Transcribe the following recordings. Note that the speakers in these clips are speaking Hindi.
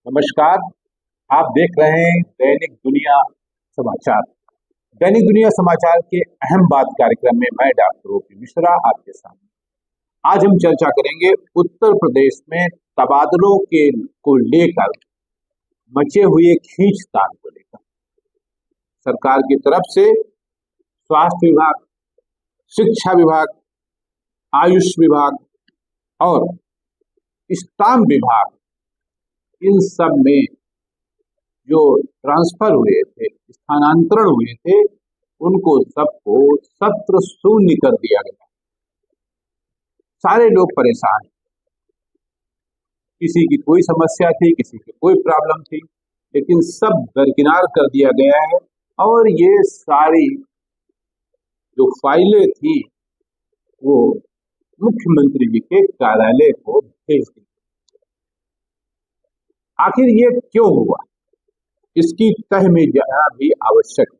नमस्कार। आप देख रहे हैं दैनिक दुनिया समाचार। दैनिक दुनिया समाचार के अहम बात कार्यक्रम में मैं डॉक्टर ओपी मिश्रा आपके सामने। आज हम चर्चा करेंगे उत्तर प्रदेश में तबादलों के को लेकर मचे हुए खींचतान को लेकर। सरकार की तरफ से स्वास्थ्य विभाग, शिक्षा विभाग, आयुष विभाग और स्टाम्प विभाग, इन सब में जो ट्रांसफर हुए थे, स्थानांतरण हुए थे, उनको सबको सत्र शून्य कर दिया गया। सारे लोग परेशान, किसी की कोई समस्या थी, किसी की कोई प्रॉब्लम थी, लेकिन सब दरकिनार कर दिया गया है। और ये सारी जो फाइलें थी वो मुख्यमंत्री जी के कार्यालय को भेज दी। आखिर ये क्यों हुआ, इसकी तह में जाना भी आवश्यक है।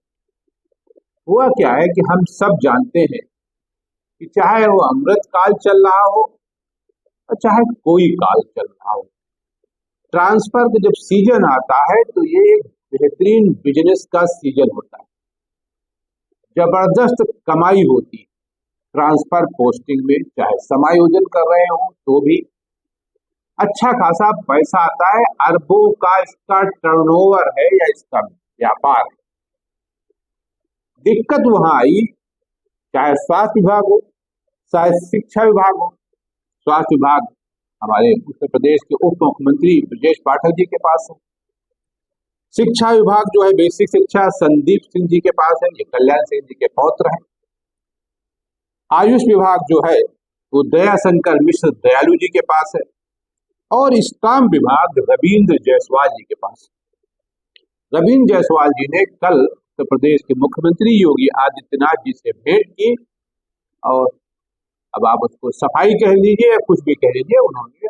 हुआ क्या है कि हम सब जानते हैं कि चाहे वो अमृत काल चल रहा हो और चाहे कोई काल चल रहा हो, ट्रांसफर का जब सीजन आता है तो ये एक बेहतरीन बिजनेस का सीजन होता है। जबरदस्त कमाई होती है ट्रांसफर पोस्टिंग में, चाहे समायोजन कर रहे हो तो भी अच्छा खासा पैसा आता है। अरबों का इसका टर्नओवर है या इसका व्यापार है। दिक्कत वहां आई, चाहे स्वास्थ्य विभाग हो, चाहे शिक्षा विभाग हो। स्वास्थ्य विभाग हमारे उत्तर प्रदेश के उप मुख्यमंत्री ब्रजेश पाठक जी के पास है। शिक्षा विभाग जो है, बेसिक शिक्षा, संदीप सिंह जी के पास है, ये कल्याण सिंह जी के पौत्र हैं। आयुष विभाग जो है वो दयाशंकर मिश्र दयालु जी के पास है। और स्टाम्प विभाग रविंद्र जायसवाल जी के पास। रविंद्र जायसवाल जी ने कल उत्तर प्रदेश के मुख्यमंत्री योगी आदित्यनाथ जी से भेंट की और अब आप उसको सफाई कह लीजिए या कुछ भी कह लीजिए, उन्होंने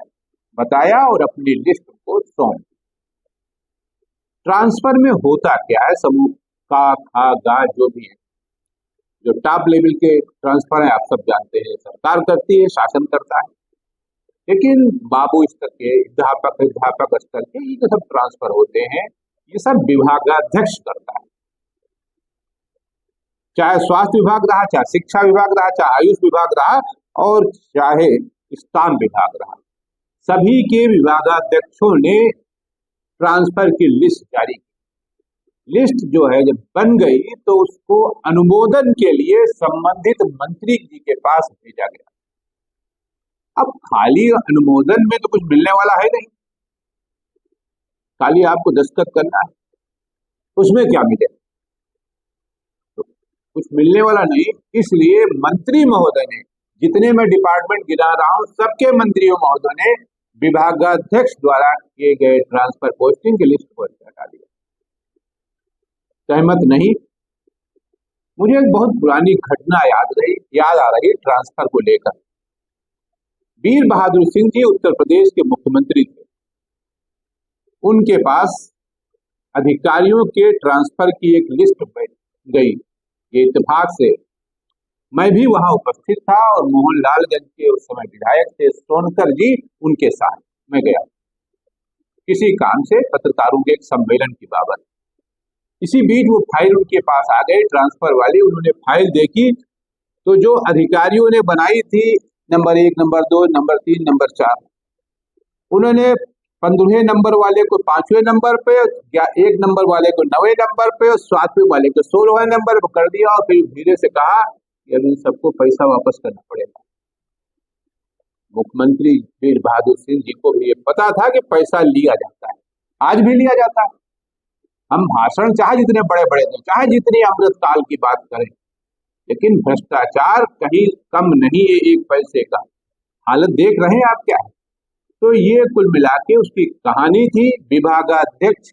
बताया और अपनी लिस्ट को सौंप। ट्रांसफर में होता क्या है, समूह का खा गा जो भी है, जो टॉप लेवल के ट्रांसफर है आप सब जानते हैं, सरकार करती है, शासन करता है। लेकिन बाबू स्तर के, अध्यापक स्तर के ये जो सब ट्रांसफर होते हैं, ये सब विभागाध्यक्ष करता है। चाहे स्वास्थ्य विभाग रहा, चाहे शिक्षा विभाग रहा, चाहे आयुष विभाग रहा और चाहे स्टाम्प विभाग रहा, सभी के विभागाध्यक्षों ने ट्रांसफर की लिस्ट जारी की। लिस्ट जो है जब बन गई तो उसको अनुमोदन के लिए संबंधित मंत्री जी के पास भेजा गया। अब खाली अनुमोदन में तो कुछ मिलने वाला है नहीं, खाली आपको दस्तखत करना है, उसमें क्या मिलेगा? तो कुछ मिलने वाला नहीं। इसलिए मंत्री महोदय ने, जितने मैं डिपार्टमेंट गिना रहा हूं, सबके मंत्रियों महोदय ने विभागाध्यक्ष द्वारा किए गए ट्रांसफर पोस्टिंग की लिस्ट को हटा दिया। सहमत नहीं। मुझे एक बहुत पुरानी घटना याद आ रही ट्रांसफर को लेकर। वीर बहादुर सिंह जी उत्तर प्रदेश के मुख्यमंत्री थे। उनके पास अधिकारियों के ट्रांसफर की एक लिस्ट गई। ये इत्तेफाक से मैं भी वहां उपस्थित था और मोहनलालगंज के उस समय विधायक थे सोनकर जी, उनके साथ मैं गया किसी काम से, पत्रकारों के एक सम्मेलन की बाबत। इसी बीच वो फाइल उनके पास आ गई, ट्रांसफर वाली। उन्होंने फाइल देखी तो जो अधिकारियों ने बनाई थी, नंबर 1, नंबर 2, नंबर 3, नंबर 4, उन्होंने 15वें नंबर वाले को 5वें नंबर पे, 1 नंबर वाले को 9वें नंबर पे और 7वें वाले को 16वें नंबर पर कर दिया। और फिर धीरे से कहा कि अभी सबको पैसा वापस करना पड़ेगा। मुख्यमंत्री वीर बहादुर सिंह जी को भी ये पता था कि पैसा लिया जाता है, आज भी लिया जाता है। हम भाषण चाहे जितने बड़े बड़े दें, चाहे जितनी अमृतकाल की बात करें, लेकिन भ्रष्टाचार कहीं कम नहीं है एक पैसे का। हालत देख रहे हैं आप क्या है। तो ये कुल मिला के उसकी कहानी थी। विभागाध्यक्ष,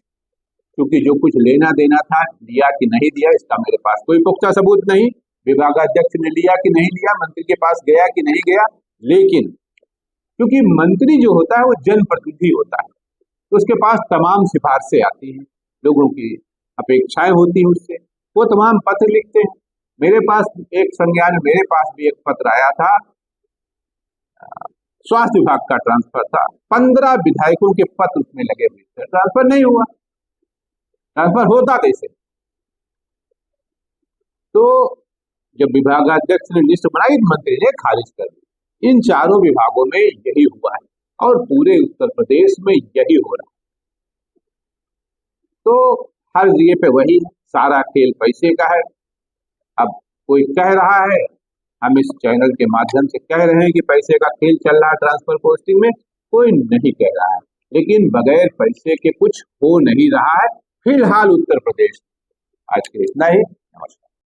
क्योंकि जो कुछ लेना देना था, लिया कि नहीं दिया इसका मेरे पास कोई पुख्ता सबूत नहीं। विभागाध्यक्ष ने लिया कि नहीं लिया, मंत्री के पास गया कि नहीं गया, लेकिन क्योंकि मंत्री जो होता है वो जनप्रतिनिधि होता है, तो उसके पास तमाम सिफारिशें आती हैं, लोगों की अपेक्षाएं होती हैं उससे, वो तमाम पत्र लिखते हैं। मेरे पास एक संज्ञान, मेरे पास भी एक पत्र आया था, स्वास्थ्य विभाग का ट्रांसफर था, 15 विधायकों के पत्र उसमें लगे हुए थे। ट्रांसफर नहीं हुआ, ट्रांसफर होता कैसे? तो जब विभागाध्यक्ष ने लिस्ट बनाई, मंत्री ने खारिज कर दी। इन चारों विभागों में यही हुआ है और पूरे उत्तर प्रदेश में यही हो रहा है। तो हर जगह पे वही सारा खेल पैसे का है। अब कोई कह रहा है, हम इस चैनल के माध्यम से कह रहे हैं कि पैसे का खेल चल रहा है ट्रांसफर पोस्टिंग में, कोई नहीं कह रहा है, लेकिन बगैर पैसे के कुछ हो नहीं रहा है फिलहाल उत्तर प्रदेश। आज के लिए इतना ही, नमस्कार।